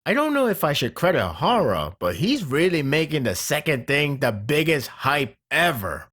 I don't know if I should credit Hara, but he's really making the second thing the biggest hype ever.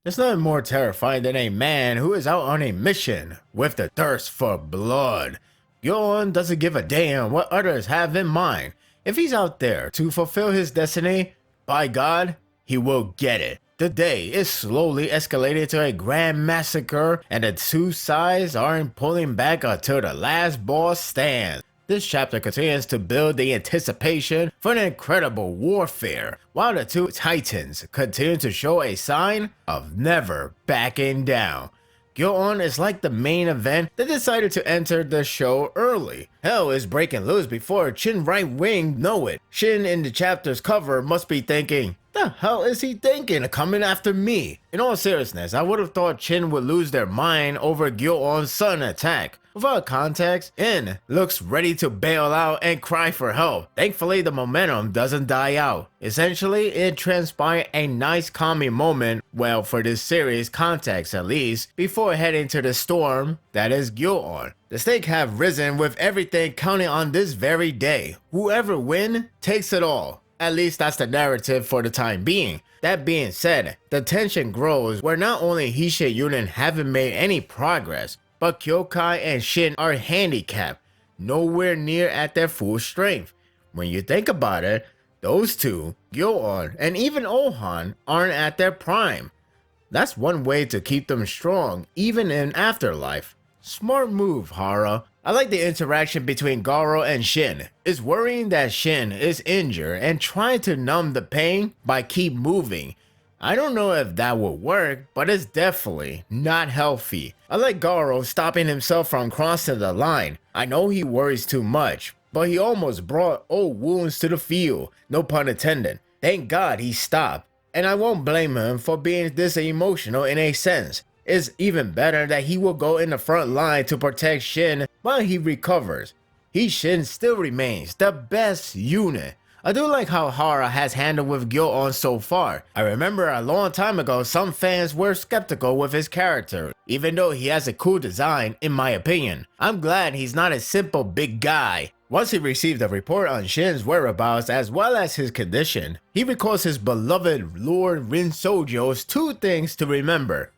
There's nothing more terrifying than a man who is out on a mission with the thirst for blood. Gyo-on doesn't give a damn what others have in mind. If he's out there to fulfill his destiny, by God, he will get it. The day is slowly escalating to a grand massacre, and the two sides aren't pulling back until the last boss stands. This chapter continues to build the anticipation for an incredible warfare, while the two titans continue to show a sign of never backing down. Gyo-on is like the main event that decided to enter the show early. Hell is breaking loose before Shin right wing know it. Shin in the chapter's cover must be thinking, the hell is he thinking coming after me? In all seriousness, I would have thought Shin would lose their mind over Gyo-on's sudden attack. Without context, In looks ready to bail out and cry for help. Thankfully, the momentum doesn't die out. Essentially, it transpired a nice calming moment, well for this series context at least, before heading to the storm that is Gyo-on. The stakes have risen with everything counting on this very day. Whoever wins takes it all. At least that's the narrative for the time being. That being said, the tension grows where not only Hisha Yunin haven't made any progress, but Kyokai and Shin are handicapped, nowhere near at their full strength. When you think about it, those two, Gyo-on and even Ohan, aren't at their prime. That's one way to keep them strong, even in afterlife. Smart move, Hara. I like the interaction between Garo and Shin. It's worrying that Shin is injured and trying to numb the pain by keep moving. I don't know if that would work, but it's definitely not healthy. I like Garo stopping himself from crossing the line. I know he worries too much, but he almost brought old wounds to the field, no pun intended. Thank God he stopped, and I won't blame him for being this emotional in a sense. It's even better that he will go in the front line to protect Shin while he recovers. Shin still remains the best unit. I do like how Hara has handled with Gyo-on so far. I remember a long time ago some fans were skeptical with his character, even though he has a cool design in my opinion. I'm glad he's not a simple big guy. Once he received a report on Shin's whereabouts as well as his condition, he recalls his beloved Lord Rin Sojo's two things to remember.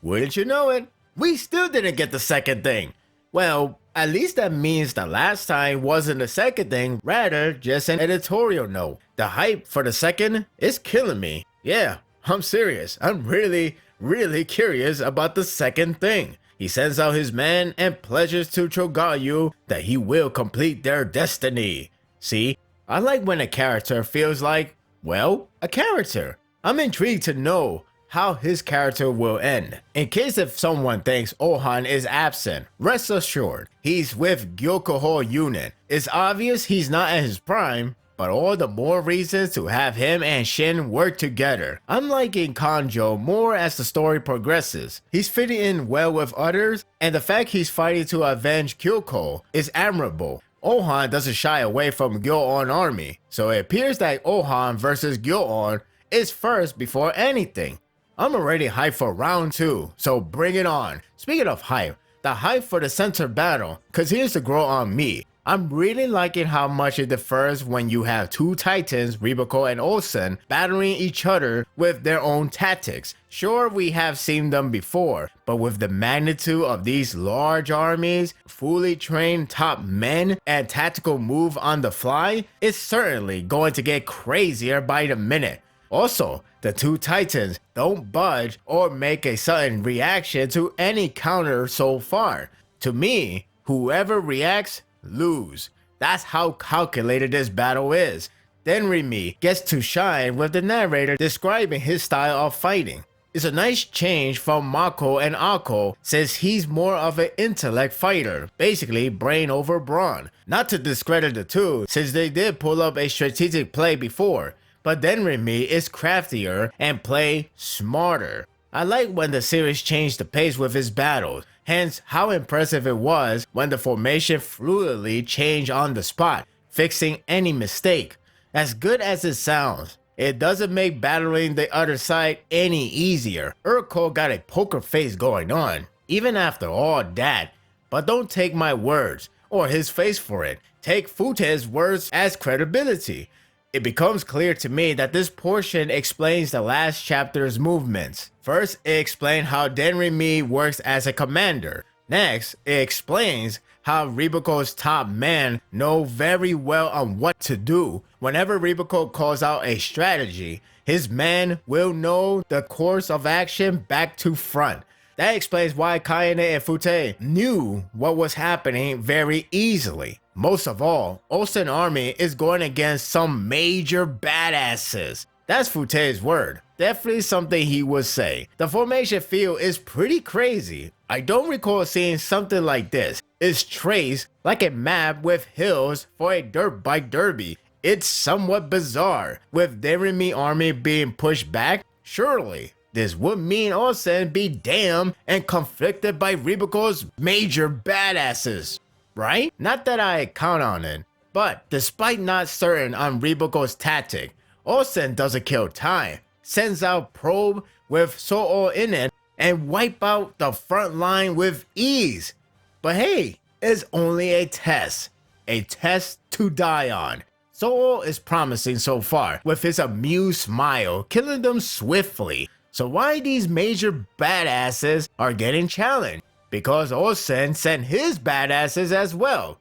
Wouldn't you know it, we still didn't get the second thing. Well, at least that means the last time wasn't the second thing, rather just an editorial note. The hype for the second is killing me. Yeah, I'm serious. I'm really curious about the second thing. He sends out his men and pledges to Chogayu that he will complete their destiny. See, I like when a character feels like, well, a character. I'm intrigued to know how his character will end. In case if someone thinks Ohan is absent, rest assured, he's with Gyokuho unit. It's obvious he's not at his prime, but all the more reasons to have him and Shin work together. I'm liking Kanjo more as the story progresses. He's fitting in well with others, and the fact he's fighting to avenge Kyoko is admirable. Ohan doesn't shy away from Gyo-on army, so it appears that Ohan versus Gyo-on is first before anything. I'm already hyped for round 2, so bring it on. Speaking of hype, the hype for the center battle continues to grow on me. I'm really liking how much it differs when you have two titans, Rebiko and Olsen, battling each other with their own tactics. Sure, we have seen them before, but with the magnitude of these large armies, fully trained top men, and tactical move on the fly, it's certainly going to get crazier by the minute. Also, the two titans don't budge or make a sudden reaction to any counter so far. To me, whoever reacts, lose. That's how calculated this battle is. Then Remy gets to shine with the narrator describing his style of fighting. It's a nice change from Mako and Ako since he's more of an intellect fighter, basically brain over brawn. Not to discredit the two since they did pull up a strategic play before, but then Remy is craftier and play smarter. I like when the series changed the pace with his battles, hence how impressive it was when the formation fluidly changed on the spot, fixing any mistake. As good as it sounds, It doesn't make battling the other side any easier. Urko got a poker face going on, even after all that. But don't take my words, or his face for it. Take Fute's words as credibility. It becomes clear to me that this portion explains the last chapter's movements. First, it explains how Denrimi works as a commander. Next, it explains how Ribako's top men know very well on what to do. Whenever Ribako calls out a strategy, his men will know the course of action back to front. That explains why Kayane and Fute knew what was happening very easily. Most of all, Osen army is going against some major badasses. That's Fute's word. Definitely something he would say. The formation field is pretty crazy. I don't recall seeing something like this. It's traced like a map with hills for a dirt bike derby. It's somewhat bizarre. With Denrimi army being pushed back, surely this would mean Osen be damned and conflicted by Ribako's major badasses, right? Not that I count on it, but despite not certain on Ribako's tactic, Osen doesn't kill time, sends out probe with So'o in it, and wipe out the front line with ease. But hey, it's only a test to die on. So'o is promising so far, with his amused smile, killing them swiftly. So why these major badasses are getting challenged? Because Osen sent his badasses as well.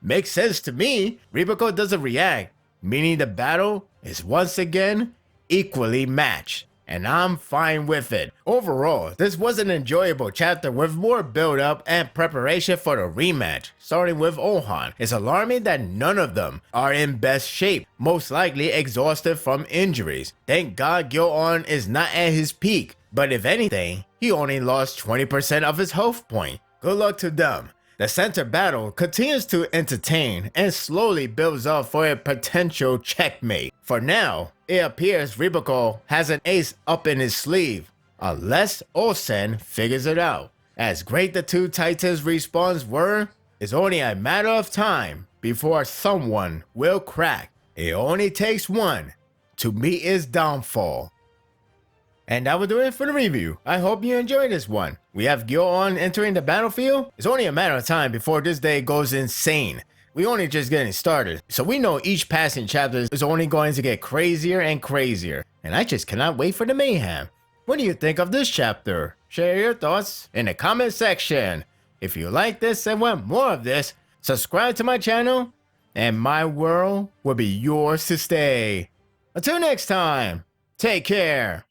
Makes sense to me. Ribako doesn't react, meaning the battle is once again equally matched. And I'm fine with it. Overall, this was an enjoyable chapter with more build up and preparation for the rematch. Starting with Ohan, it's alarming that none of them are in best shape, most likely exhausted from injuries. Thank God Gyo-on is not at his peak, but if anything, he only lost 20% of his health point. Good luck to them. The center battle continues to entertain and slowly builds up for a potential checkmate. For now, it appears Ribako has an ace up in his sleeve, unless Osen figures it out. As great the two titans' respawns were, it's only a matter of time before someone will crack. It only takes one to meet his downfall. And that will do it for the review. I hope you enjoyed this one. We have Gyo-on entering the battlefield. It's only a matter of time before this day goes insane. We only just getting started, so we know each passing chapter is only going to get crazier and crazier. And I just cannot wait for the mayhem. What do you think of this chapter? Share your thoughts in the comment section. If you like this and want more of this, subscribe to my channel, and my world will be yours to stay. Until next time, take care.